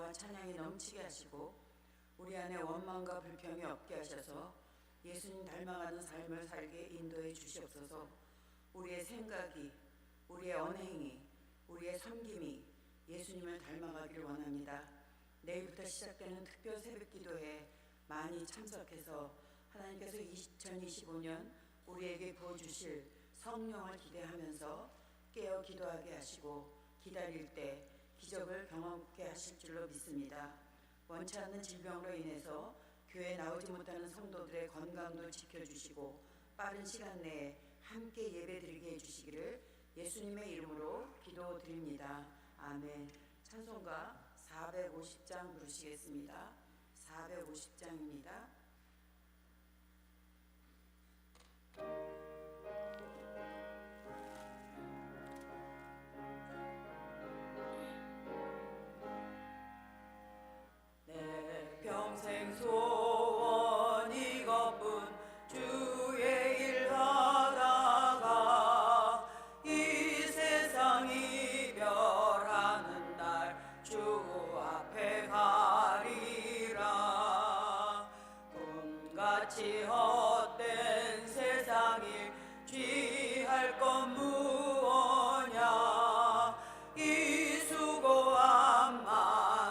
감사와 찬양이 넘치게 하시고 우리 안에 원망과 불평이 없게 하셔서 예수님 닮아가는 삶을 살게 인도해 주시옵소서. 우리의 생각이, 우리의 언행이, 우리의 섬김이 예수님을 닮아가기를 원합니다. 내일부터 시작되는 특별 새벽기도에 많이 참석해서 하나님께서 2025년 우리에게 부어주실 성령을 기대하면서 깨어 기도하게 하시고 기다릴 때 기적을 경험케 하실 줄로 믿습니다. 원치 않는 질병으로 인해서 교회에 나오지 못하는 성도들의 건강도 지켜주시고 빠른 시간 내에 함께 예배드리게 해주시기를 예수님의 이름으로 기도드립니다. 아멘. 찬송가 450장 부르시겠습니다. 450장입니다. 내 평생 소원 이것뿐 주의 일 하다가 이 세상 이별하는 날 주 앞에 가리라. 꿈같이 헛된 세상 일 취할 것 무엇냐. 이 수고함만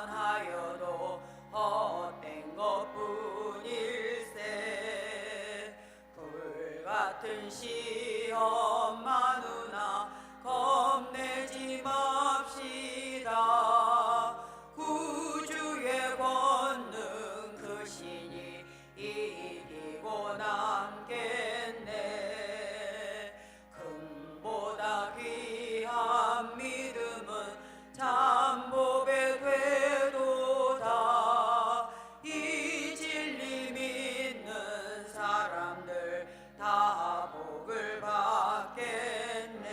하여도 헛된 것뿐일세. 불같은 시험 많으나 겁내지 맙시다. 구주의 권능 그 신이 이기고 남겠네. 금보다 귀한 믿음은 잠복에 되도다. 이 진리 믿는 사람들 다 복을 받겠네.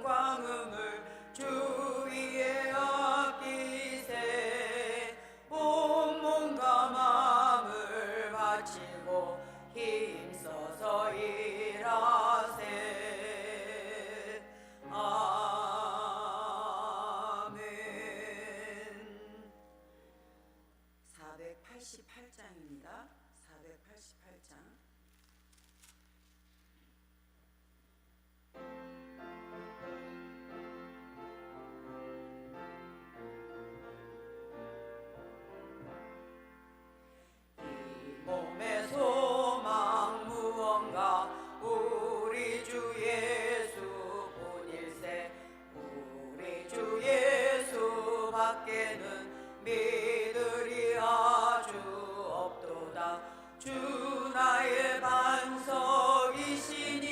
광음을 주 위에 아끼세. 온 몸과 마음을 바치고 힘써서 일하세. 아멘. 488장입니다. 488장. 몸의 소망 무언가 우리 주 예수뿐일세. 우리 주 예수 밖에는 믿으리 아주 없도다. 주 나의 반석이시니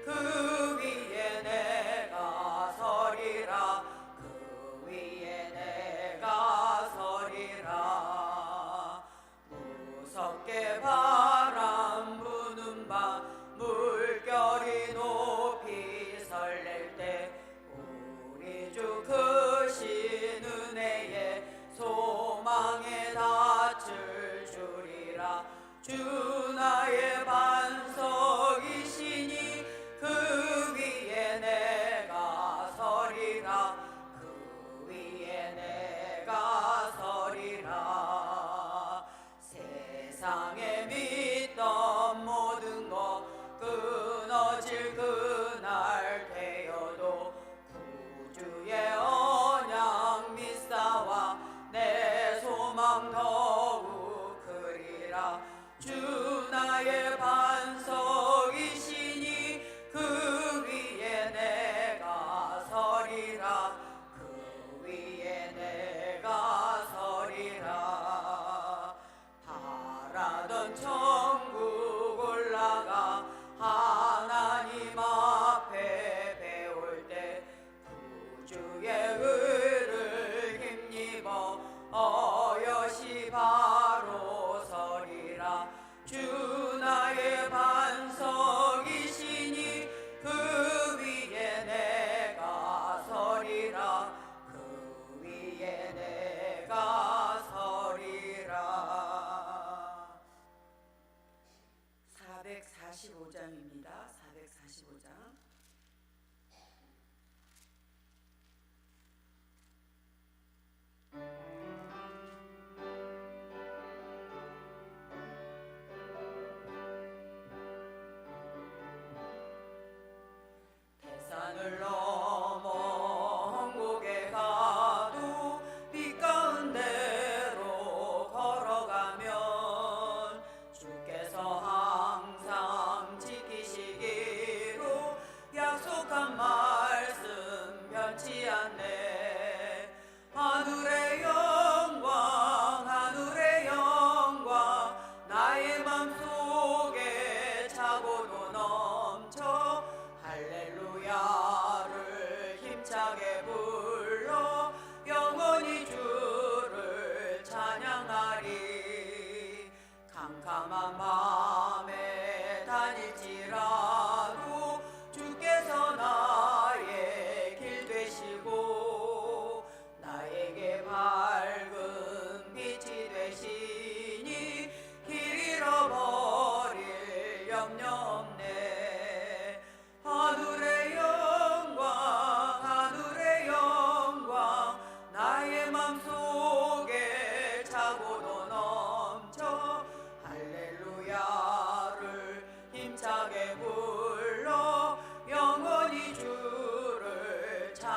그 위에 내가 서리라. 그 위에 내가 서리라. 무섭게 바람 부는 밤 물결이 높이 설렐 때 우리 주 크신 은혜에 소망에 닿을 줄이라. 주 나의 반석이시니 그 위에 내가 서리라. 그 위에 내가 서리라. 세상에 믿던 모든 것 끊어질 그날 되어도 구주의 언약 믿사와 내 소망 더욱 크리라. 주 나의 반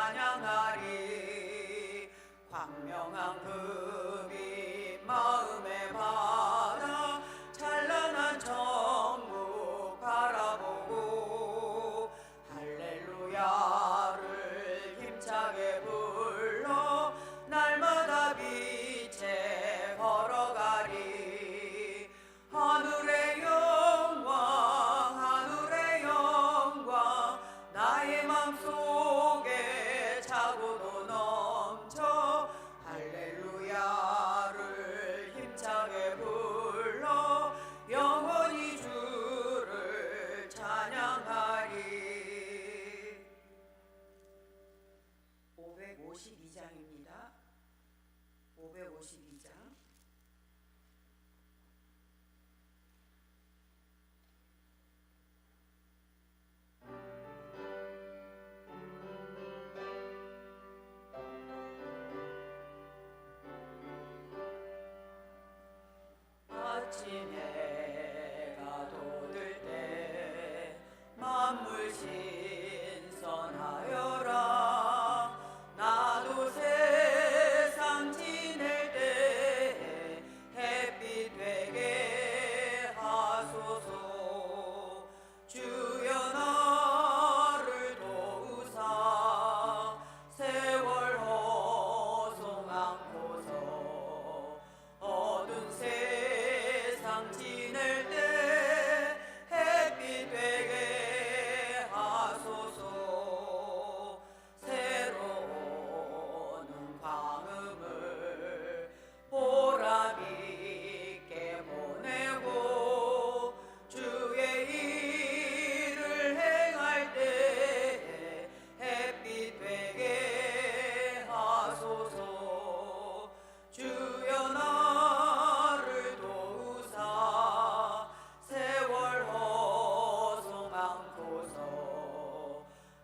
찬양하리. 광명한 금이 마음에 받아 찬란한 천국 바라보고 할렐루야를 힘차게 불러 날마다 빛에 걸어가리. 하늘의 영광 나의 맘속에 차고도 넘쳐 할렐루야를 힘차게 불러 영원히 주를 찬양하리. 552장입니다. 552장. 아침 해가 돋을 때 만물 신선하여라. 나도 세상 지낼 때 햇빛 되게 하소서. 주여 나를 도우사 세월 허송 않고서 어두운 세상 지낼 때 햇빛 되게 하소서. 새로운 방음을 보람 있게 보내고 주의 일을 행할 때 햇빛 되게 하소서. 주여 나를 도우사 세월 허송 않고서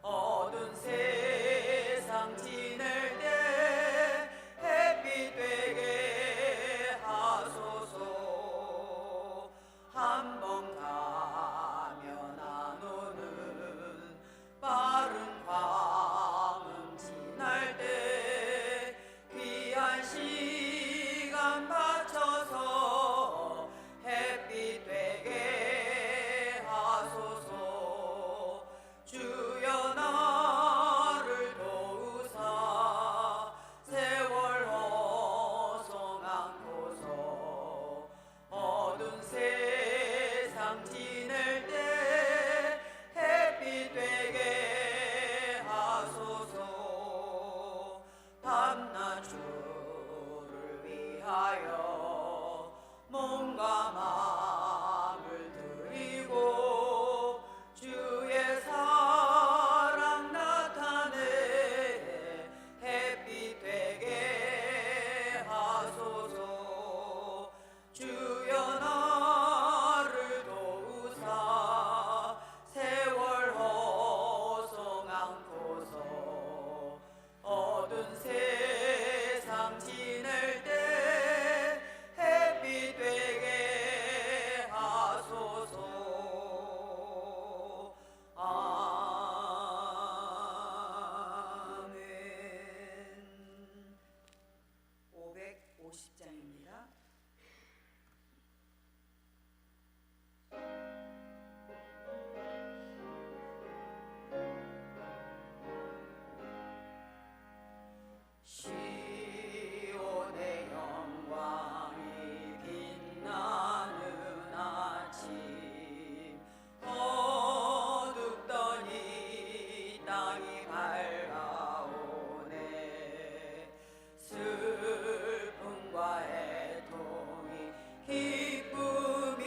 어두운 세상 지낼 때 햇빛 되게 하소서. 한 번 가면 안 오는 빠른 광음 지날 때 귀한 시간 바쳐서 햇빛 되게 하소서. 주여 나를 도우사 세월 허송 않고서 어두운 세상 지낼 때 햇빛 되게 하소서. 밤낮 주를 위하여 몸과 마음을 드리고 주의 사랑 나타내 햇빛 되게 하소서. 주여 나를 도우사 세월 허송 않고서 어두운 세상 지낼 때 햇빛 되게 하소서. 아멘. 550장입니다. 시온의 영광이 빛나는 아침 어둡던 이 땅이 밝아오네. 슬픔과 애통이 기쁨이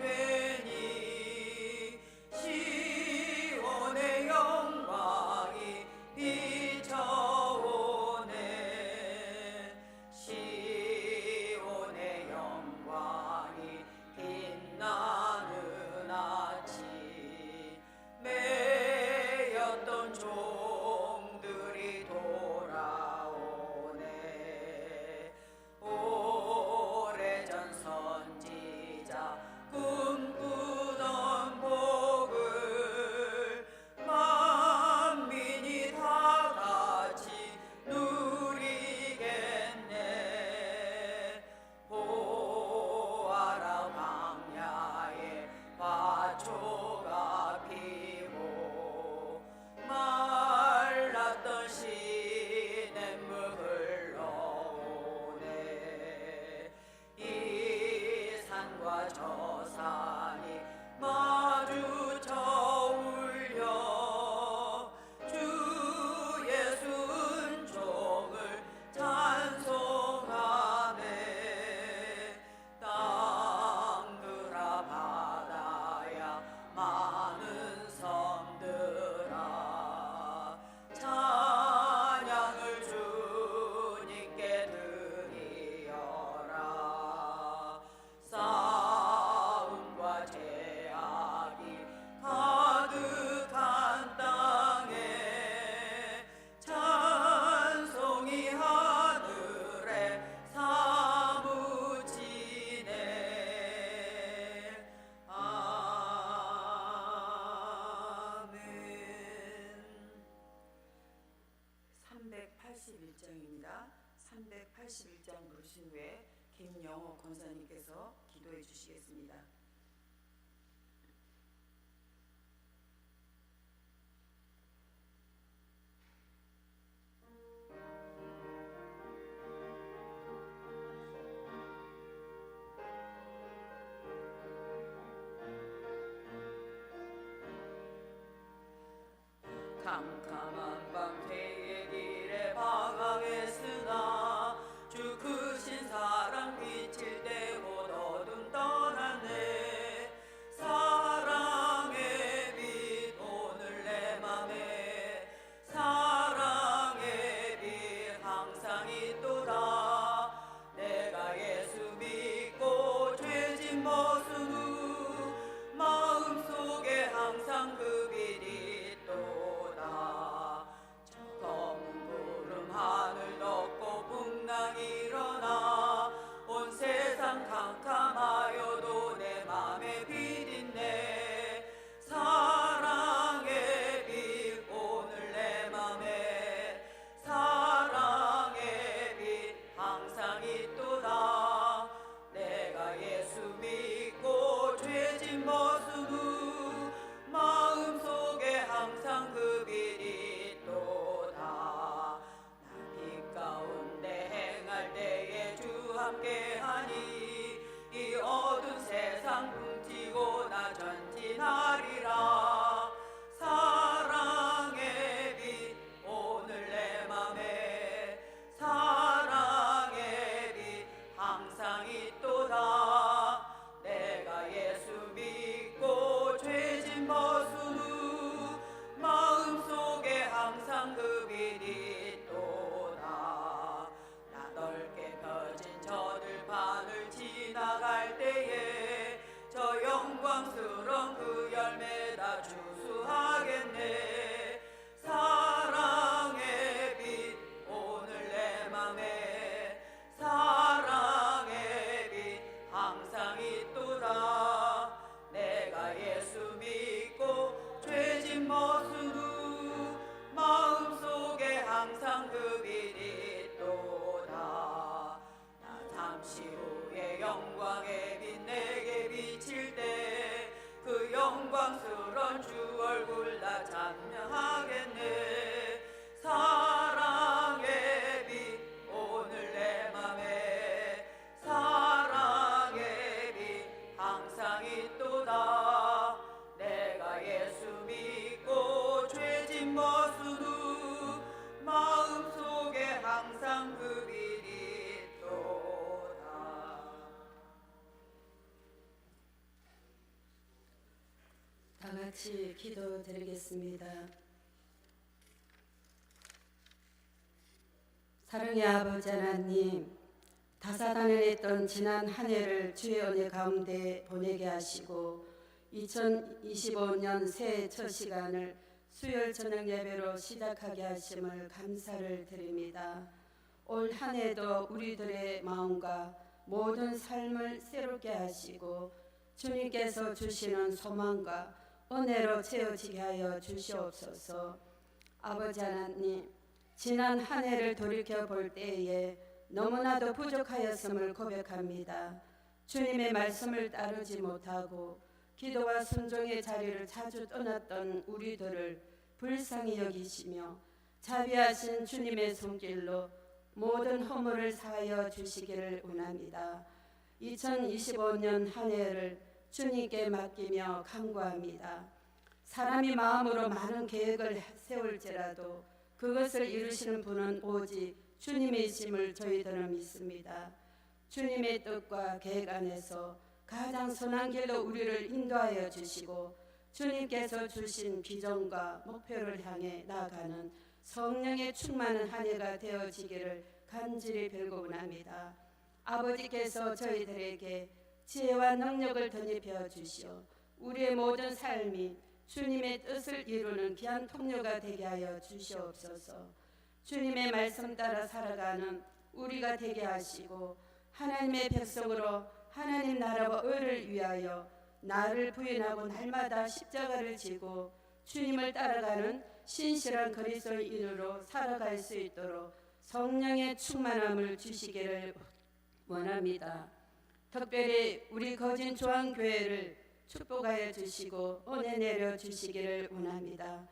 되니 시온의 영광이 비춰오네. 시온의 영광이 빛나는 아침 매였던 종들 381장입니다. 381장 부르신 후에 김영호 권사님께서 기도해 주시겠습니다. 캄캄한 밤 태의 길에 방황했으나 주 크신 사랑 빛일 때 곧 어둠 떠났네. 사랑의 빛 오늘 내 맘에 사랑의 빛 항상 있도다. 내가 예수 믿고 죄진 벗은 후 마음속에 항상 그 빛이 있도다. 저 검은 구름 하늘 덮고 풍랑이 일어나 온 세상 캄캄하여도 내 맘에 빛있네. 사랑의 빛 오늘 내 맘에 사랑의 빛 항상 있도다. 내가 예수 믿고 죄진 벗은 후 마음속에 항상 그 빛이 있도다. 나 빛 가운데 행할 때에 주 함께하니 이 어두운 세상 훔치고 나 전진하리라. 사랑의 빛 오늘 내 맘에 사랑의 빛 항상 있도다. 내가 예수 믿고 죄진 벗은 후 마음속에 항상 그 빛이 있도다. 나 넓게 펴진 저 들판을 지나갈 때에 저 영광스러운 그 열매 다 주수하겠네. 사랑의 빛 오늘 내 맘에 사랑의 빛 항상 있도다. 내가 예수 믿고 죄진 벗은 후 마음속에 항상 그 빛이 있도다. 나 잠시 후에 영광의 빛 내게 비칠 때 그 영광스러운 주 얼굴 나 찬양하겠네. 사랑의 빛 오늘 내 맘에 사랑의 빛 항상 있도다. 내가 예수 믿고 죄진 벗은 후 마음속에 항상 그 빛이 있도다. 다 같이 기도드리겠습니다. 사랑의 아버지 하나님, 다사다난에 있던 지난 한 해를 주의 은혜 가운데 보내게 하시고 2025년 새해 첫 시간을 수요일 저녁 예배로 시작하게 하심을 감사를 드립니다. 올 한 해도 우리들의 마음과 모든 삶을 새롭게 하시고 주님께서 주시는 소망과 은혜로 채워지게 하여 주시옵소서. 아버지 하나님, 지난 한 해를 돌이켜 볼 때에 너무나도 부족하였음을 고백합니다. 주님의 말씀을 따르지 못하고 기도와 순종의 자리를 자주 떠났던 우리들을 불쌍히 여기시며 자비하신 주님의 손길로 모든 허물을 사하여 주시기를 원합니다. 2025년 한 해를 주님께 맡기며 간구합니다. 사람이 마음으로 많은 계획을 세울지라도 그것을 이루시는 분은 오직 주님이심을 저희들은 믿습니다. 주님의 뜻과 계획 안에서 가장 선한 길로 우리를 인도하여 주시고 주님께서 주신 비전과 목표를 향해 나아가는 성령의 충만한 한 해가 되어지기를 간절히 빌고 원합니다. 아버지께서 저희들에게 지혜와 능력을 덧입혀 주시어 우리의 모든 삶이 주님의 뜻을 이루는 귀한 통로가 되게 하여 주시옵소서. 주님의 말씀 따라 살아가는 우리가 되게 하시고 하나님의 백성으로 하나님 나라와 의를 위하여 나를 부인하고 날마다 십자가를 지고 주님을 따라가는 신실한 그리스도인으로 살아갈 수 있도록 성령의 충만함을 주시기를 원합니다. 특별히 우리 거진 조항교회를 축복하여 주시고 은혜 내려 주시기를 원합니다.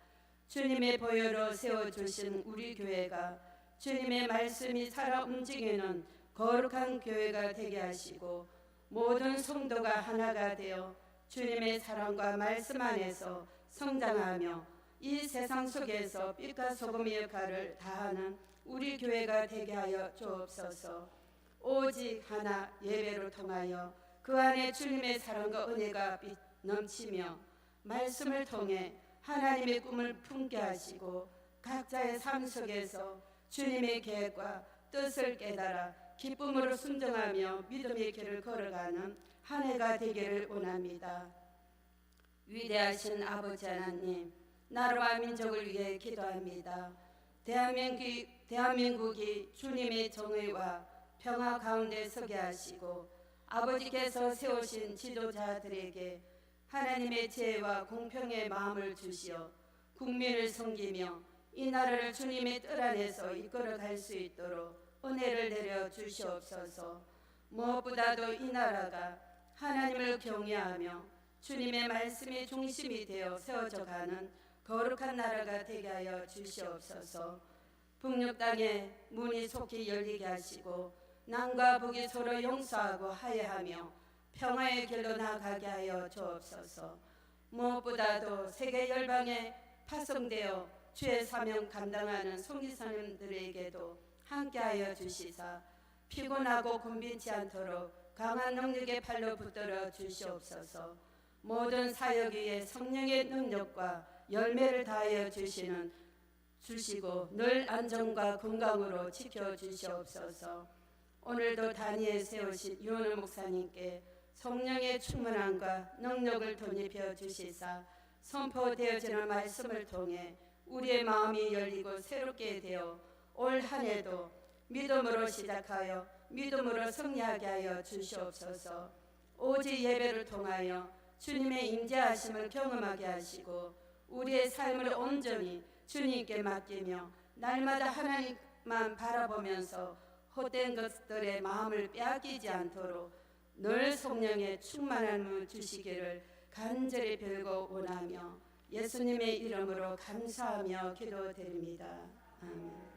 주님의 보혈로 세워주신 우리 교회가 주님의 말씀이 살아 움직이는 거룩한 교회가 되게 하시고 모든 성도가 하나가 되어 주님의 사랑과 말씀 안에서 성장하며 이 세상 속에서 빛과 소금의 역할을 다하는 우리 교회가 되게 하여 주옵소서. 오직 하나 예배를 통하여 그 안에 주님의 사랑과 은혜가 넘치며 말씀을 통해 하나님의 꿈을 품게 하시고 각자의 삶 속에서 주님의 계획과 뜻을 깨달아 기쁨으로 순종하며 믿음의 길을 걸어가는 한 해가 되기를 원합니다. 위대하신 아버지 하나님, 나라와 민족을 위해 기도합니다. 대한민국이 주님의 정의와 평화 가운데 서게 하시고 아버지께서 세우신 지도자들에게 하나님의 지혜와 공평의 마음을 주시어 국민을 섬기며 이 나라를 주님의 뜻 안에서 이끌어갈 수 있도록 은혜를 내려 주시옵소서. 무엇보다도 이 나라가 하나님을 경외하며 주님의 말씀이 중심이 되어 세워져 가는 거룩한 나라가 되게 하여 주시옵소서. 북녘 땅에 문이 속히 열리게 하시고 남과 북이 서로 용서하고 화해하며 평화의 길로 나아가게 하여 주옵소서. 무엇보다도 세계 열방에 파송되어 주의 사명 감당하는 선교사님들에게도 함께하여 주시사 피곤하고 곤빈치 않도록 강한 능력의 팔로 붙들어 주시옵소서. 모든 사역 위에 성령의 능력과 열매를 다하여 주시고 늘 안전과 건강으로 지켜주시옵소서. 오늘도 단위에 세우신 유은호 목사님께 성령의 충만함과 능력을 덧입혀 주시사 선포되어지는 말씀을 통해 우리의 마음이 열리고 새롭게 되어 올 한 해도 믿음으로 시작하여 믿음으로 승리하게 하여 주시옵소서. 오직 예배를 통하여 주님의 임재하심을 경험하게 하시고 우리의 삶을 온전히 주님께 맡기며 날마다 하나님만 바라보면서 헛된 것들의 마음을 빼앗기지 않도록 늘 성령의 충만함을 주시기를 간절히 빌고 원하며 예수님의 이름으로 감사하며 기도드립니다. 아멘.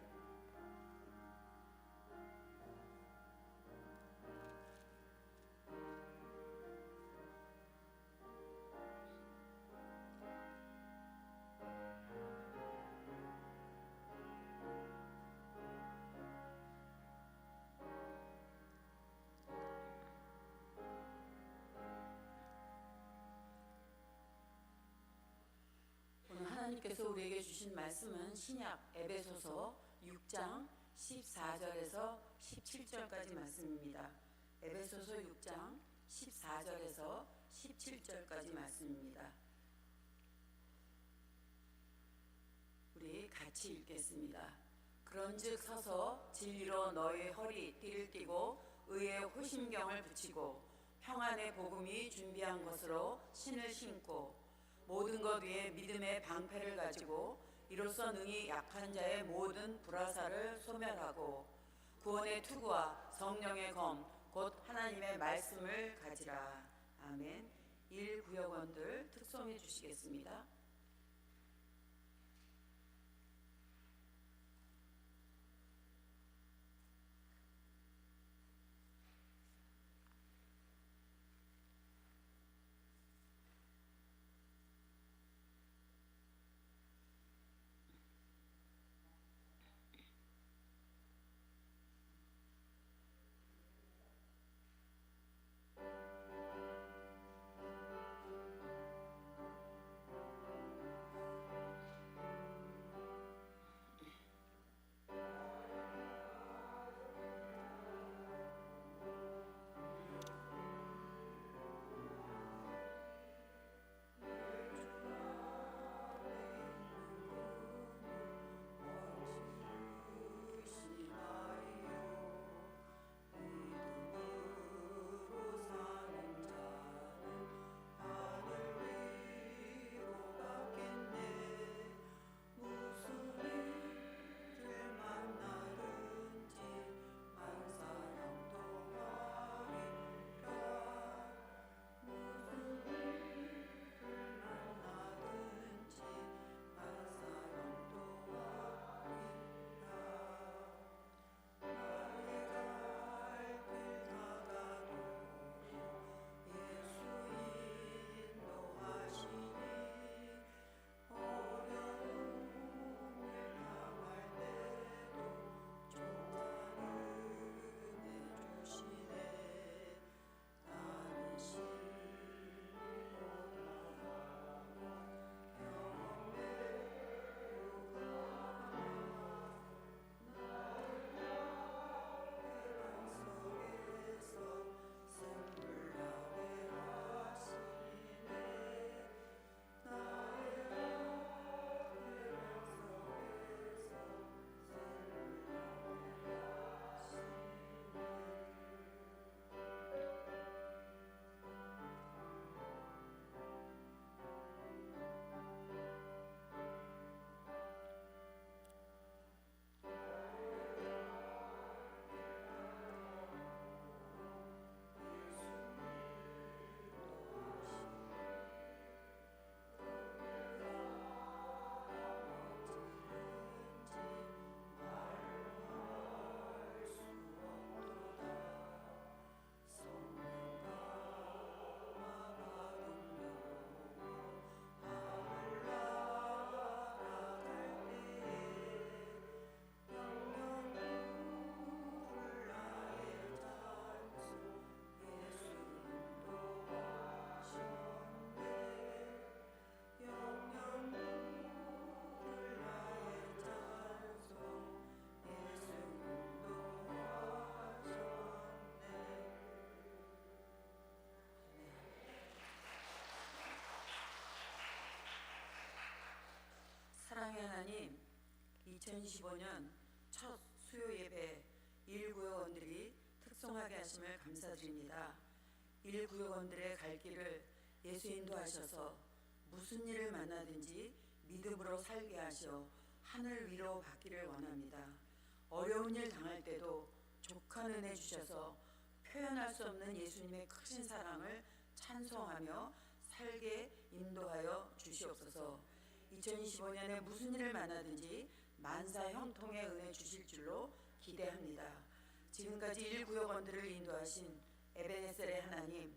하나님께서 우리에게 주신 말씀은 신약 에베소서 6장 14절에서 17절까지 말씀입니다. 에베소서 6장 14절에서 17절까지 말씀입니다. 우리 같이 읽겠습니다. 그런즉 서서 진리로 너희 허리 띠를 띠고 의의 호심경을 붙이고 평안의 복음이 준비한 것으로 신을 신고 모든 것 위에 믿음의 방패를 가지고 이로써 능히 약한 자의 모든 불화살을 소멸하고 구원의 투구와 성령의 검 곧 하나님의 말씀을 가지라. 아멘. 1구역원들 특송해 주시겠습니다. 2025년 첫 수요 예배 1구역원들이 특송하게 하심을 감사드립니다. 1구역원들의 갈 길을 예수 인도하셔서 무슨 일을 만나든지 믿음으로 살게 하셔 하늘 위로 받기를 원합니다. 어려운 일 당할 때도 족한 은혜 주셔서 표현할 수 없는 예수님의 크신 사랑을 찬송하며 살게 인도하여 주시옵소서. 2025년에 무슨 일을 만나든지 만사 형통의 은혜 주실 줄로 기대합니다. 지금까지 1구역원들을 인도하신 에베네셀의 하나님,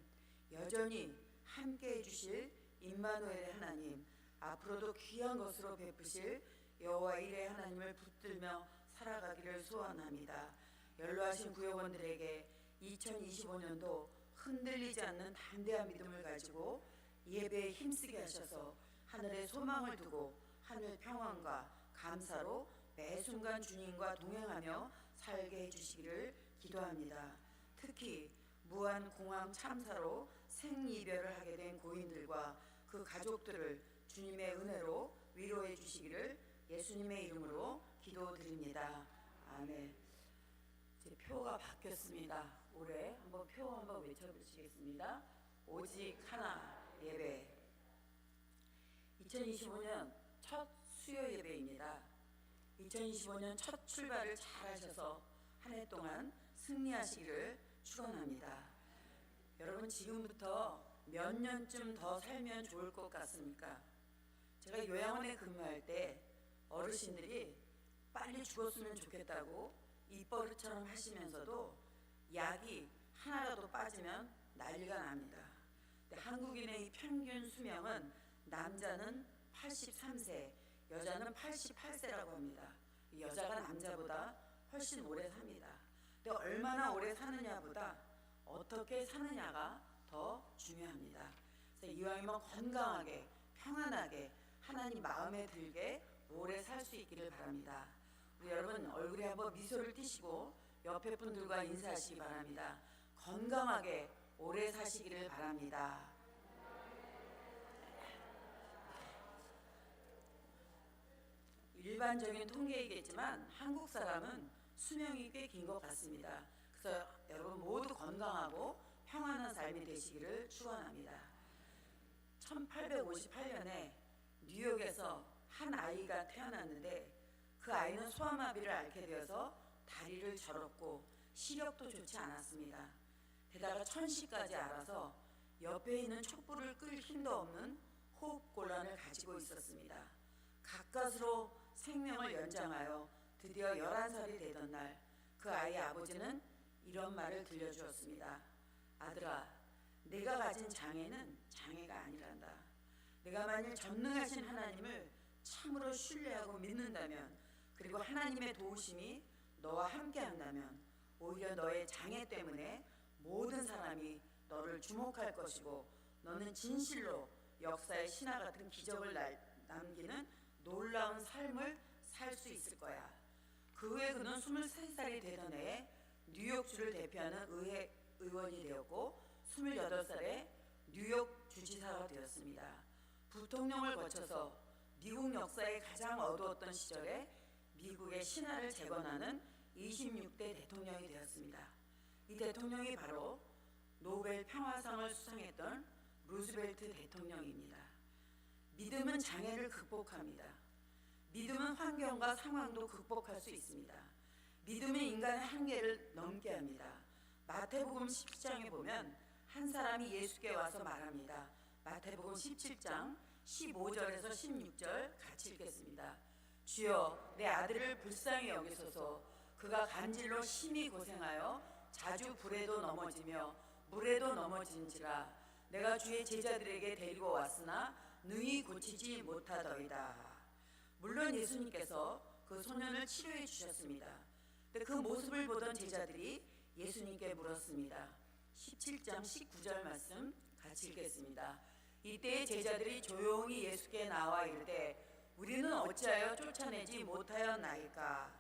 여전히 함께해 주실 임마누엘의 하나님, 앞으로도 귀한 것으로 베푸실 여호와 일의 하나님을 붙들며 살아가기를 소원합니다. 연로하신 구역원들에게 2025년도 흔들리지 않는 담대한 믿음을 가지고 예배에 힘쓰게 하셔서 하늘에 소망을 두고 하늘 평안과 감사로 매 순간 주님과 동행하며 살게 해주시기를 기도합니다. 특히 무한공항 참사로 생이별을 하게 된 고인들과 그 가족들을 주님의 은혜로 위로해 주시기를 예수님의 이름으로 기도드립니다. 아멘. 제 표가 바뀌었습니다. 올해 한번 표 한번 외쳐보시겠습니다. 오직 하나 예배. 2025년 첫 수요 예배입니다. 2025년 첫 출발을 잘 하셔서 한 해 동안 승리하시기를 축원합니다. 여러분 지금부터 몇 년쯤 더 살면 좋을 것 같습니까? 제가 요양원에 근무할 때 어르신들이 빨리 죽었으면 좋겠다고 입버릇처럼 하시면서도 약이 하나라도 빠지면 난리가 납니다. 근데 한국인의 이 평균 수명은 남자는 83세, 여자는 88세라고 합니다. 여자가 남자보다 훨씬 오래 삽니다. 근데 얼마나 오래 사느냐보다 어떻게 사느냐가 더 중요합니다. 그래서 이왕이면 건강하게, 평안하게, 하나님 마음에 들게 오래 살 수 있기를 바랍니다. 우리 여러분 얼굴에 한번 미소를 띠시고 옆에 분들과 인사하시기 바랍니다. 건강하게 오래 사시기를 바랍니다. 일반적인 통계이겠지만 한국 사람은 수명이 꽤 긴 것 같습니다. 그래서 여러분 모두 건강하고 평안한 삶이 되시기를 축원합니다. 1858년에 뉴욕에서 한 아이가 태어났는데 그 아이는 소아마비를 앓게 되어서 다리를 절었고 시력도 좋지 않았습니다. 게다가 천시까지 앓아서 옆에 있는 촛불을 끌 힘도 없는 호흡곤란을 가지고 있었습니다. 가까스로 생명을 연장하여 드디어 11살이 되던 날 그 아이의 아버지는 이런 말을 들려주었습니다. 아들아, 내가 가진 장애는 장애가 아니란다. 내가 만일 전능하신 하나님을 참으로 신뢰하고 믿는다면, 그리고 하나님의 도우심이 너와 함께 한다면 오히려 너의 장애 때문에 모든 사람이 너를 주목할 것이고 너는 진실로 역사의 신화 같은 기적을 남기는 놀라운 삶을 살 수 있을 거야. 그 후에 그는 23살이 되던 해에 뉴욕주를 대표하는 의회 의원이 되었고 28살에 뉴욕 주지사가 되었습니다. 부통령을 거쳐서 미국 역사에 가장 어두웠던 시절에 미국의 신화를 재건하는 26대 대통령이 되었습니다. 이 대통령이 바로 노벨 평화상을 수상했던 루즈벨트 대통령입니다. 믿음은 장애를 극복합니다. 믿음은 환경과 상황도 극복할 수 있습니다. 믿음은 인간의 한계를 넘게 합니다. 마태복음 17장에 보면 한 사람이 예수께 와서 말합니다. 마태복음 17장 15절에서 16절 같이 읽겠습니다. 주여, 내 아들을 불쌍히 여기소서. 그가 간질로 심히 고생하여 자주 불에도 넘어지며 물에도 넘어진지라. 내가 주의 제자들에게 데리고 왔으나 능히 고치지 못하더이다. 물론 예수님께서 그 소년을 치료해 주셨습니다. 그 모습을 보던 제자들이 예수님께 물었습니다. 17장 19절 말씀 같이 읽겠습니다. 이때 제자들이 조용히 예수께 나와 이르되 우리는 어찌하여 쫓아내지 못하였나이까.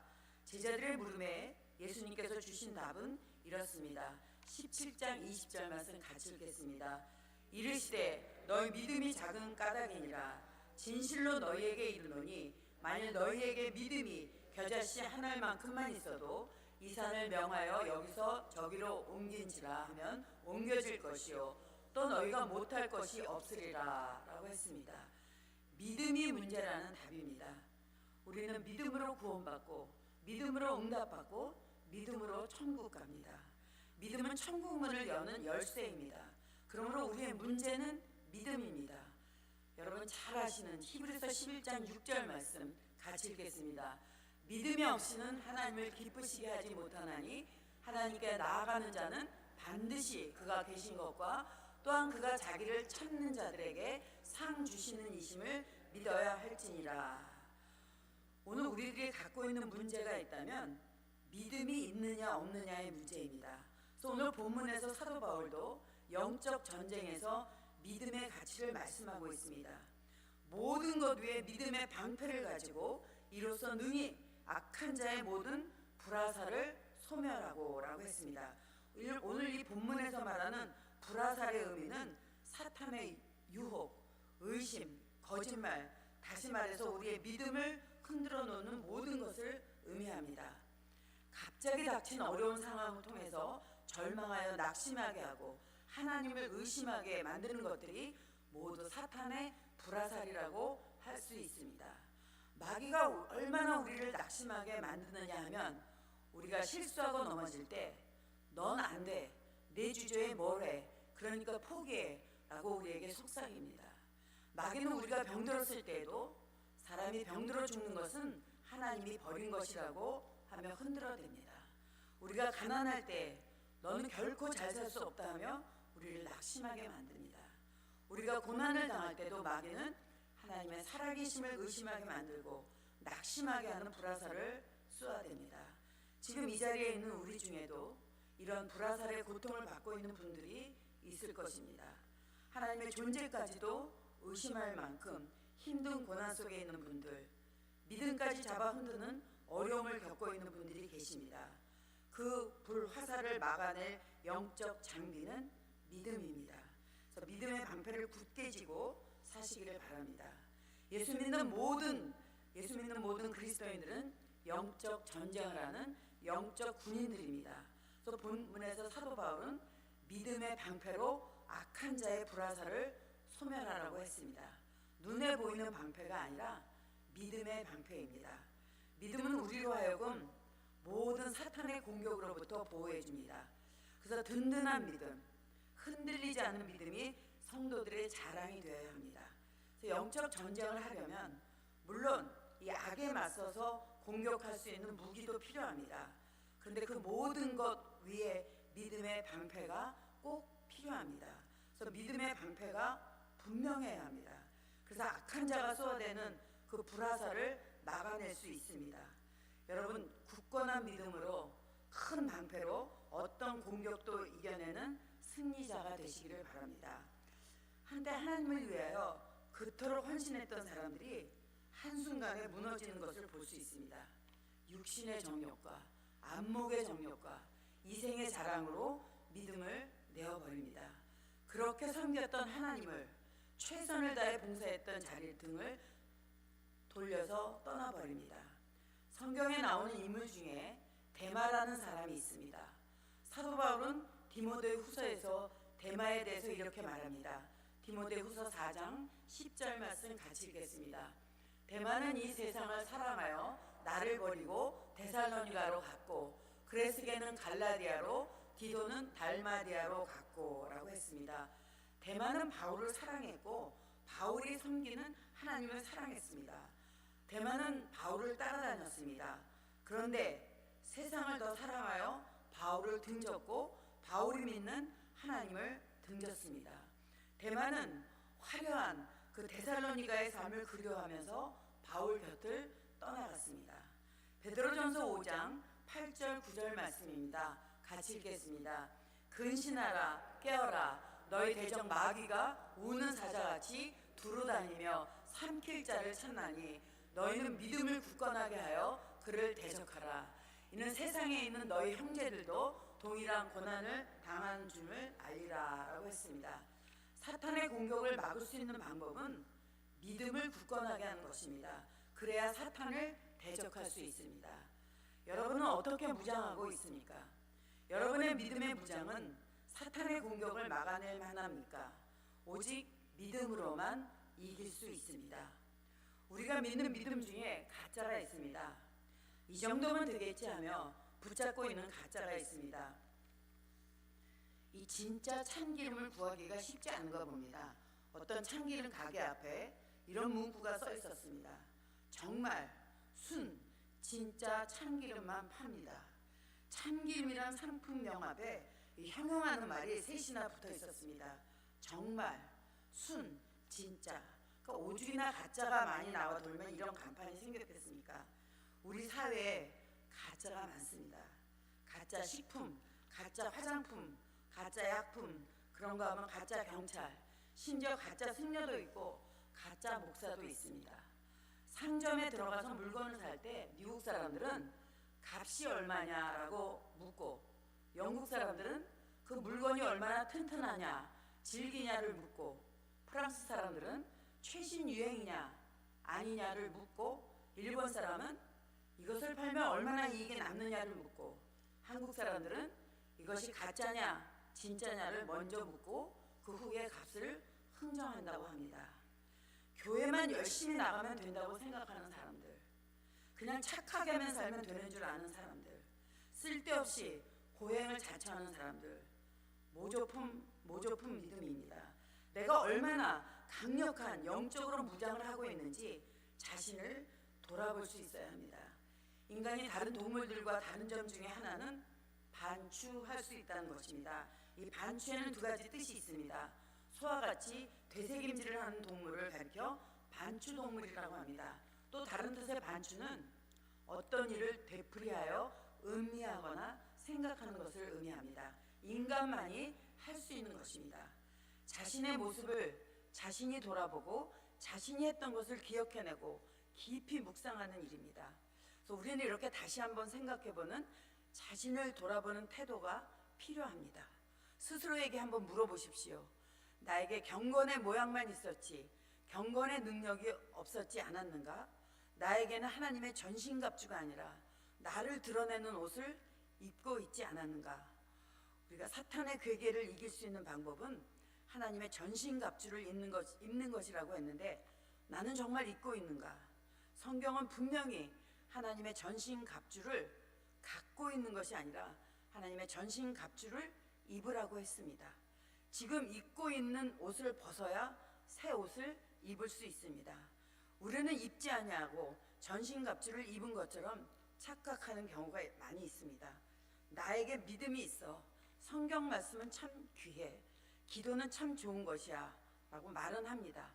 제자들의 물음에 예수님께서 주신 답은 이렇습니다. 17장 20절 말씀 같이 읽겠습니다. 이르시되 너희 믿음이 작은 까닭이니라. 진실로 너희에게 이르노니 만일 너희에게 믿음이 겨자씨 한 알만큼만 있어도 이 산을 명하여 여기서 저기로 옮긴지라 하면 옮겨질 것이요 또 너희가 못할 것이 없으리라 라고 했습니다. 믿음이 문제라는 답입니다. 우리는 믿음으로 구원받고 믿음으로 응답받고 믿음으로 천국 갑니다. 믿음은 천국 문을 여는 열쇠입니다. 그러므로 우리의 문제는 믿음입니다. 여러분 잘 아시는 히브리서 11장 6절 말씀 같이 읽겠습니다. 믿음이 없이는 하나님을 기쁘시게 하지 못하나니 하나님께 나아가는 자는 반드시 그가 계신 것과 또한 그가 자기를 찾는 자들에게 상 주시는 이심을 믿어야 할지니라. 오늘 우리들이 갖고 있는 문제가 있다면 믿음이 있느냐 없느냐의 문제입니다. 그래서 오늘 본문에서 사도 바울도 영적 전쟁에서 믿음의 가치를 말씀하고 있습니다. 모든 것 위에 믿음의 방패를 가지고 이로써 능히 악한 자의 모든 불화살을 소멸하고 라고 했습니다. 오늘 이 본문에서 말하는 불화살의 의미는 사탄의 유혹, 의심, 거짓말, 다시 말해서 우리의 믿음을 흔들어 놓는 모든 것을 의미합니다. 갑자기 닥친 어려운 상황을 통해서 절망하여 낙심하게 하고 하나님을 의심하게 만드는 것들이 모두 사탄의 불화살이라고 할 수 있습니다. 마귀가 얼마나 우리를 낙심하게 만드느냐 하면 우리가 실수하고 넘어질 때 넌 안 돼, 내 주제에 뭘 해, 그러니까 포기해 라고 우리에게 속삭입니다. 마귀는 우리가 병들었을 때에도 사람이 병들어 죽는 것은 하나님이 버린 것이라고 하며 흔들어댑니다. 우리가 가난할 때 너는 결코 잘 살 수 없다 하며 우리를 낙심하게 만듭니다. 우리가 고난을 당할 때도 마귀는 하나님의 살아계심을 의심하게 만들고 낙심하게 하는 불화살을 쏘아댑니다. 지금 이 자리에 있는 우리 중에도 이런 불화살의 고통을 받고 있는 분들이 있을 것입니다. 하나님의 존재까지도 의심할 만큼 힘든 고난 속에 있는 분들, 믿음까지 잡아 흔드는 어려움을 겪고 있는 분들이 계십니다. 그 불화살을 막아낼 영적 장비는 믿음입니다. 그래서 믿음의 방패를 굳게 쥐고 사시기를 바랍니다. 예수 믿는 모든 그리스도인들은 영적 전쟁을 하는 영적 군인들입니다. 그래서 본문에서 사도 바울은 믿음의 방패로 악한 자의 불화살을 소멸하라고 했습니다. 눈에 보이는 방패가 아니라 믿음의 방패입니다. 믿음은 우리로 하여금 모든 사탄의 공격으로부터 보호해 줍니다. 그래서 든든한 믿음, 흔들리지 않는 믿음이 성도들의 자랑이 되어야 합니다. 그래서 영적 전쟁을 하려면 물론 이 악에 맞서서 공격할 수 있는 무기도 필요합니다. 그런데 그 모든 것 위에 믿음의 방패가 꼭 필요합니다. 그래서 믿음의 방패가 분명해야 합니다. 그래서 악한 자가 쏘아대는 그 불화살을 막아낼 수 있습니다. 여러분 굳건한 믿음으로 큰 방패로 어떤 공격도 이겨내는 승리자가 되시기를 바랍니다. 한때 하나님을 위하여 그토록 헌신했던 사람들이 한순간에 무너지는 것을 볼 수 있습니다. 육신의 정욕과 안목의 정욕과 이생의 자랑으로 믿음을 내어버립니다. 그렇게 섬겼던 하나님을 최선을 다해 봉사했던 자리 등을 돌려서 떠나버립니다. 성경에 나오는 인물 중에 데마라는 사람이 있습니다. 사도 바울은 디모데 후서에서 데마에 대해서 이렇게 말합니다. 디모데 후서 4장 10절 말씀 같이 읽겠습니다. 데마는 이 세상을 사랑하여 나를 버리고 데살로니가로 갔고 그레스게는 갈라디아로 디도는 달마디아로 갔고 라고 했습니다. 데마는 바울을 사랑했고 바울이 섬기는 하나님을 사랑했습니다. 데마는 바울을 따라다녔습니다. 그런데 세상을 더 사랑하여 바울을 등졌고 바울이 믿는 하나님을 등졌습니다. 데마는 화려한 그 데살로니가의 삶을 그리워하면서 바울 곁을 떠나갔습니다. 베드로전서 5장 8절 9절 말씀입니다. 같이 읽겠습니다. 근신하라 깨어라 너희 대적 마귀가 우는 사자같이 두루다니며 삼킬 자를 찾나니 너희는 믿음을 굳건하게 하여 그를 대적하라. 이는 세상에 있는 너희 형제들도 동일한 고난을 당한 줄을 알리라 라고 했습니다. 사탄의 공격을 막을 수 있는 방법은 믿음을 굳건하게 하는 것입니다. 그 그래야 사탄을 대적할 수 있습니다. 여러분은 어떻게 무장하고 있습니까? 여러분의 믿음의 무장은 사탄의 공격을 막아낼 만합니까? 오직 믿음으로만 이길 수 있습니다. 우리가 믿는 믿음 중에 가짜가 있습니다. 이 정도면 되겠지 하며 붙잡고 있는 가짜가 있습니다. 이 진짜 참기름을 구하기가 쉽지 않은가 봅니다. 어떤 참기름 가게 앞에 이런 문구가 써 있었습니다. 정말 순 진짜 참기름만 팝니다. 참기름이란 상품명 앞에 이 형용하는 말이 셋이나 붙어 있었습니다. 정말, 순, 진짜. 그러니까 오죽이나 가짜가 많이 나와 돌면 이런 간판이 생겼겠습니까? 우리 사회에 가짜가 많습니다. 가짜 식품, 가짜 화장품, 가짜 약품, 그런 거 하면 가짜 경찰, 심지어 가짜 승려도 있고 가짜 목사도 있습니다. 상점에 들어가서 물건을 살 때 미국 사람들은 값이 얼마냐라고 묻고, 영국 사람들은 그 물건이 얼마나 튼튼하냐, 질기냐를 묻고, 프랑스 사람들은 최신 유행이냐 아니냐를 묻고, 일본 사람은 이것을 팔면 얼마나 이익이 남느냐를 묻고, 한국 사람들은 이것이 가짜냐 진짜냐를 먼저 묻고 그 후에 값을 흥정한다고 합니다. 교회만 열심히 나가면 된다고 생각하는 사람들, 그냥 착하게만 살면 되는 줄 아는 사람들, 쓸데없이 고행을 자처하는 사람들, 모조품 믿음입니다. 내가 얼마나 강력한 영적으로 무장을 하고 있는지 자신을 돌아볼 수 있어야 합니다. 인간이 다른 동물들과 다른 점 중에 하나는 반추할 수 있다는 것입니다. 이 반추에는 두 가지 뜻이 있습니다. 소와 같이 되새김질을 하는 동물을 가리켜 반추동물이라고 합니다. 또 다른 뜻의 반추는 어떤 일을 되풀이하여 음미하거나 생각하는 것을 의미합니다. 인간만이 할 수 있는 것입니다. 자신의 모습을 자신이 돌아보고 자신이 했던 것을 기억해내고 깊이 묵상하는 일입니다. 그래서 우리는 이렇게 다시 한번 생각해보는, 자신을 돌아보는 태도가 필요합니다. 스스로에게 한번 물어보십시오. 나에게 경건의 모양만 있었지 경건의 능력이 없었지 않았는가? 나에게는 하나님의 전신갑주가 아니라 나를 드러내는 옷을 입고 있지 않았는가? 우리가 사탄의 괴계를 이길 수 있는 방법은 하나님의 전신갑주를 입는 것이라고 했는데, 나는 정말 입고 있는가? 성경은 분명히 하나님의 전신갑주를 갖고 있는 것이 아니라 하나님의 전신갑주를 입으라고 했습니다. 지금 입고 있는 옷을 벗어야 새 옷을 입을 수 있습니다. 우리는 입지 아니하고 전신갑주를 입은 것처럼 착각하는 경우가 많이 있습니다. 나에게 믿음이 있어, 성경 말씀은 참 귀해, 기도는 참 좋은 것이야 라고 말은 합니다.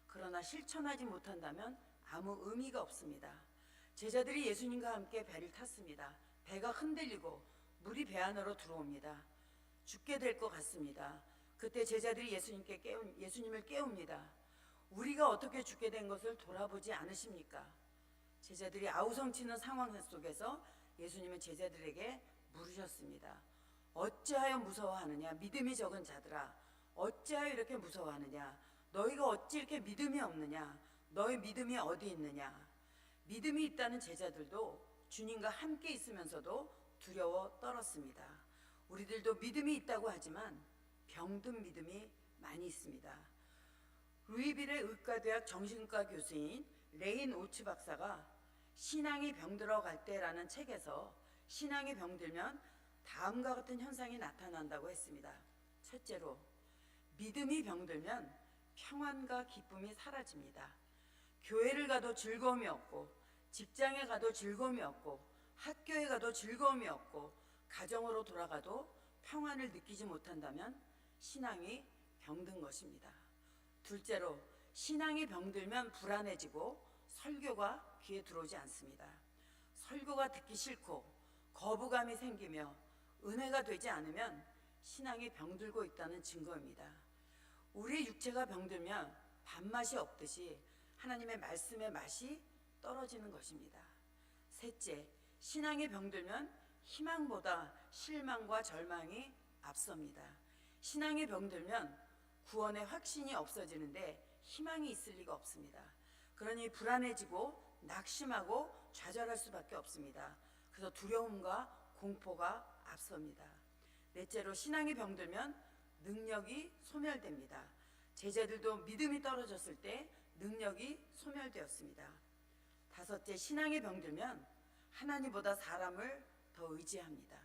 그러나 실천하지 못한다면 아무 의미가 없습니다. 제자들이 예수님과 함께 배를 탔습니다. 배가 흔들리고 물이 배 안으로 들어옵니다. 죽게 될 것 같습니다. 그때 제자들이 예수님을 깨웁니다. 우리가 어떻게 죽게 된 것을 돌아보지 않으십니까? 제자들이 아우성치는 상황 속에서 예수님은 제자들에게 물으셨습니다. 어찌하여 무서워하느냐? 믿음이 적은 자들아, 어찌하여 이렇게 무서워하느냐? 너희가 어찌 이렇게 믿음이 없느냐? 너희 믿음이 어디 있느냐? 믿음이 있다는 제자들도 주님과 함께 있으면서도 두려워 떨었습니다. 우리들도 믿음이 있다고 하지만 병든 믿음이 많이 있습니다. 루이빌의 의과대학 정신과 교수인 레인 오츠 박사가 신앙이 병들어 갈 때라는 책에서 신앙이 병들면 다음과 같은 현상이 나타난다고 했습니다. 첫째로, 믿음이 병들면 평안과 기쁨이 사라집니다. 교회를 가도 즐거움이 없고, 직장에 가도 즐거움이 없고, 학교에 가도 즐거움이 없고, 가정으로 돌아가도 평안을 느끼지 못한다면 신앙이 병든 것입니다. 둘째로, 신앙이 병들면 불안해지고 설교가 귀에 들어오지 않습니다. 설교가 듣기 싫고 거부감이 생기며 은혜가 되지 않으면 신앙이 병들고 있다는 증거입니다. 우리 육체가 병들면 밥맛이 없듯이 하나님의 말씀의 맛이 떨어지는 것입니다. 셋째, 신앙이 병들면 희망보다 실망과 절망이 앞섭니다. 신앙이 병들면 구원의 확신이 없어지는데 희망이 있을 리가 없습니다. 그러니 불안해지고 낙심하고 좌절할 수밖에 없습니다. 그래서 두려움과 공포가 앞섭니다. 넷째로 신앙이 병들면 능력이 소멸됩니다. 제자들도 믿음이 떨어졌을 때 능력이 소멸되었습니다. 다섯째, 신앙이 병들면 하나님보다 사람을 더 의지합니다.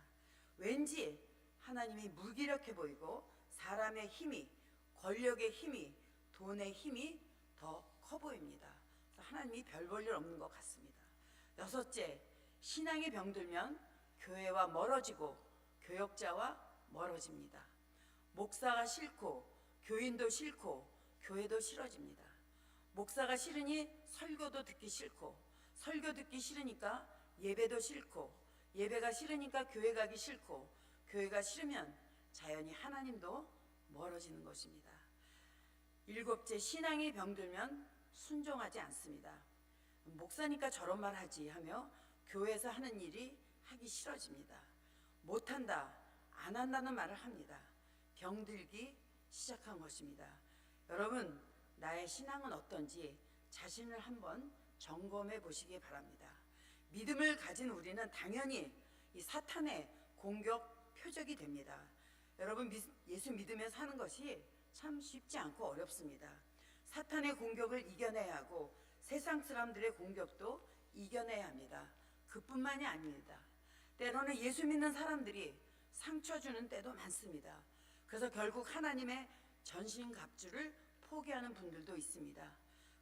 왠지 하나님이 무기력해 보이고 사람의 힘이, 권력의 힘이, 돈의 힘이 더 커 보입니다. 하나님이 별 볼 일 없는 것 같습니다. 여섯째, 신앙이 병들면 교회와 멀어지고 교역자와 멀어집니다. 목사가 싫고 교인도 싫고 교회도 싫어집니다. 목사가 싫으니 설교도 듣기 싫고 설교 듣기 싫으니까 예배도 싫고 예배가 싫으니까 교회 가기 싫고 교회가 싫으면 자연히 하나님도 멀어지는 것입니다. 일곱째, 신앙이 병들면 순종하지 않습니다. 목사니까 저런 말 하지 하며 교회에서 하는 일이 하기 싫어집니다. 못한다, 안 한다는 말을 합니다. 병들기 시작한 것입니다. 여러분, 나의 신앙은 어떤지 자신을 한번 점검해 보시기 바랍니다. 믿음을 가진 우리는 당연히 이 사탄의 공격 표적이 됩니다. 여러분, 예수 믿으며 사는 것이 참 쉽지 않고 어렵습니다. 사탄의 공격을 이겨내야 하고 세상 사람들의 공격도 이겨내야 합니다. 그뿐만이 아닙니다. 때로는 예수 믿는 사람들이 상처 주는 때도 많습니다. 그래서 결국 하나님의 전신갑주를 포기하는 분들도 있습니다.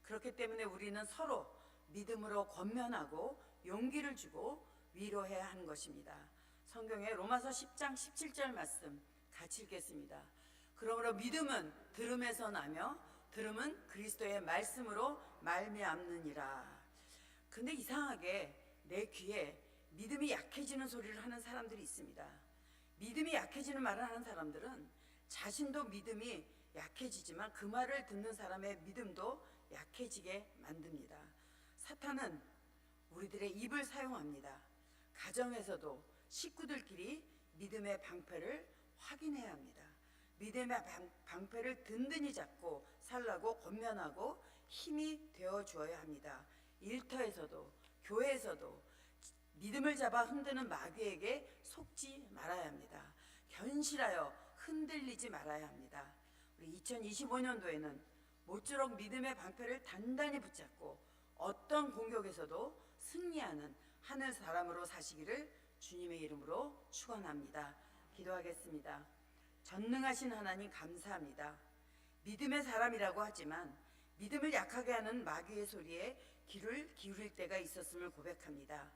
그렇기 때문에 우리는 서로 믿음으로 권면하고 용기를 주고 위로해야 하는 것입니다. 성경의 로마서 10장 17절 말씀 같이 읽겠습니다. 그러므로 믿음은 들음에서 나며 들음은 그리스도의 말씀으로 말미암느니라. 근데 이상하게 내 귀에 믿음이 약해지는 소리를 하는 사람들이 있습니다. 믿음이 약해지는 말을 하는 사람들은 자신도 믿음이 약해지지만 그 말을 듣는 사람의 믿음도 약해지게 만듭니다. 사탄은 우리들의 입을 사용합니다. 가정에서도 식구들끼리 믿음의 방패를 확인해야 합니다. 믿음의 방패를 든든히 잡고 살라고 권면하고 힘이 되어 주어야 합니다. 일터에서도 교회에서도 믿음을 잡아 흔드는 마귀에게 속지 말아야 합니다. 견실하여 흔들리지 말아야 합니다. 우리 2025년도에는 모쪼록 믿음의 방패를 단단히 붙잡고 어떤 공격에서도 승리하는 하늘 사람으로 사시기를 주님의 이름으로 축원합니다. 기도하겠습니다. 전능하신 하나님 감사합니다. 믿음의 사람이라고 하지만 믿음을 약하게 하는 마귀의 소리에 귀를 기울일 때가 있었음을 고백합니다.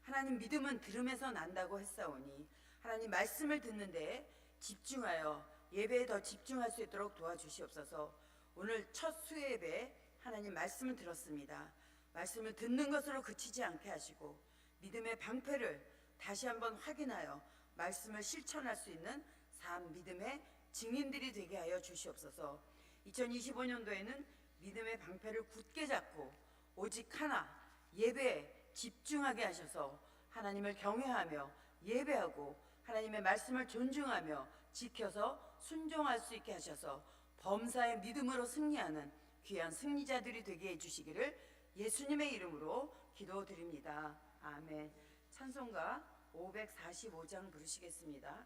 하나님, 믿음은 들음에서 난다고 했사오니 하나님 말씀을 듣는 데에 집중하여 예배에 더 집중할 수 있도록 도와주시옵소서. 오늘 첫 수요 예배에 하나님 말씀을 들었습니다. 말씀을 듣는 것으로 그치지 않게 하시고 믿음의 방패를 다시 한번 확인하여 말씀을 실천할 수 있는 삶 믿음의 증인들이 되게 하여 주시옵소서. 2025년도에는 믿음의 방패를 굳게 잡고 오직 하나 예배에 집중하게 하셔서 하나님을 경외하며 예배하고 하나님의 말씀을 존중하며 지켜서 순종할 수 있게 하셔서 범사의 믿음으로 승리하는 귀한 승리자들이 되게 해주시기를 예수님의 이름으로 기도드립니다. 아멘. 찬송가 545장 부르시겠습니다.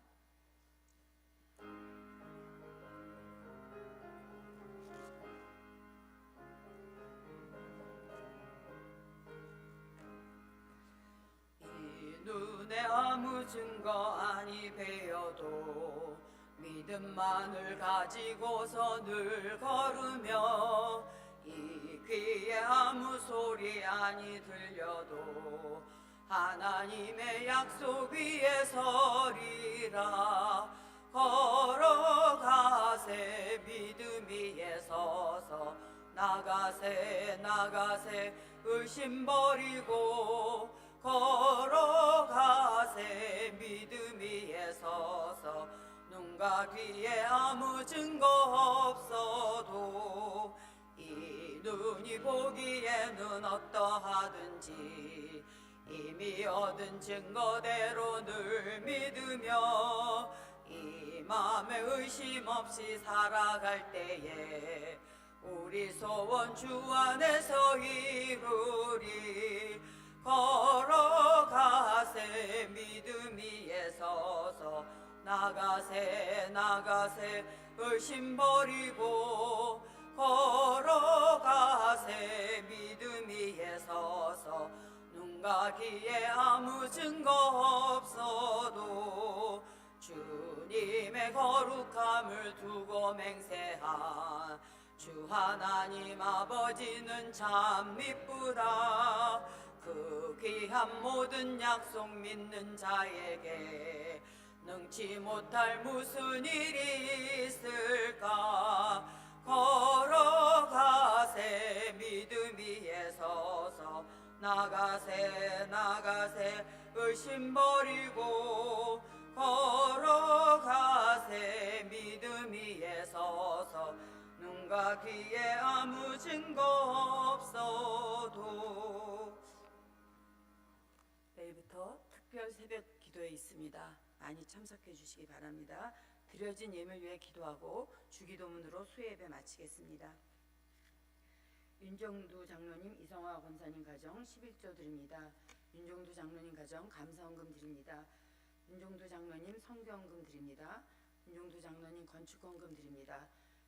이 눈에 아무 증거 아니 배어도 믿음만을 가지고서 늘 걸으며 이 귀에 아무 소리 아니 들려도 하나님의 약속 위에 서리라. 걸어가세 믿음 위에 서서 나가세 나가세 의심 버리고 걸어가세 믿음 위에 서서 눈과 귀에 아무 증거 없어도 이 눈이 보기에는 어떠하든지 이미 얻은 증거대로 늘 믿으며 이 마음에 의심 없이 살아갈 때에 우리 소원 주 안에서 이루리. 걸어가세 믿음 위에 서서 나가세 나가세 의심 버리고 걸어가세 믿음 위에 서서 눈 가기에 아무 증거 없어도 주님의 거룩함을 두고 맹세한 주 하나님 아버지는 참 미쁘다. 그 귀한 모든 약속 믿는 자에게 능치 못할 무슨 일이 있을까. 걸어가세 믿음 위에 서서 나가세 나가세 의심 버리고 걸어가세 믿음 위에 서서 눈과 귀에 아무 증거 없어도. 내일부터 특별 새벽 기도회 있습니다. 많이 참석해 주시기 바랍니다. 드려진 예물 위해 기도하고 주기도문으로 수요예배 마치겠습니다. 윤정두 장로님, 이성화 권사님 가정 11조 드립니다. 윤정두 장로님 가정 감사헌금 드립니다. 윤정두 장로님 성경헌금 드립니다. 윤정두 장로님 건축헌금 드립니다.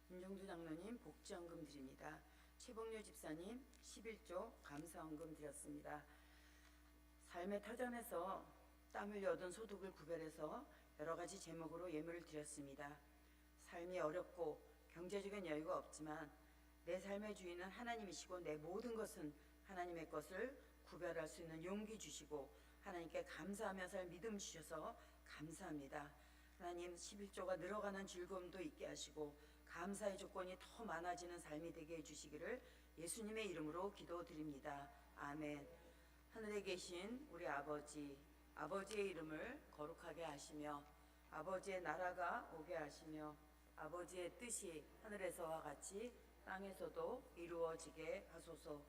윤정두 장로님 복지헌금 드립니다. 최봉료 집사님 11조 감사헌금 드렸습니다. 삶의 터전에서 땀 흘려 얻은 소득을 구별해서 여러 가지 제목으로 예물을 드렸습니다. 삶이 어렵고 경제적인 여유가 없지만 내 삶의 주인은 하나님이시고 내 모든 것은 하나님의 것을 구별할 수 있는 용기 주시고 하나님께 감사하며 살 믿음 주셔서 감사합니다. 하나님 11조가 늘어가는 즐거움도 있게 하시고 감사의 조건이 더 많아지는 삶이 되게 해주시기를 예수님의 이름으로 기도드립니다. 아멘. 하늘에 계신 우리 아버지의 이름을 거룩하게 하시며 아버지의 나라가 오게 하시며 아버지의 뜻이 하늘에서와 같이 땅에서도 이루어지게 하소서.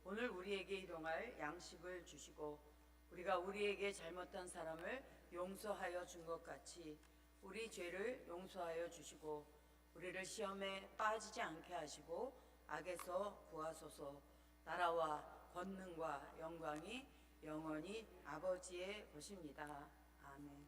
오늘 우리에게 일용할 양식을 주시고 우리가 우리에게 잘못한 사람을 용서하여 준 것 같이 우리 죄를 용서하여 주시고 우리를 시험에 빠지지 않게 하시고 악에서 구하소서. 나라와 권능과 영광이 영원히 아버지의 것입니다. 아멘.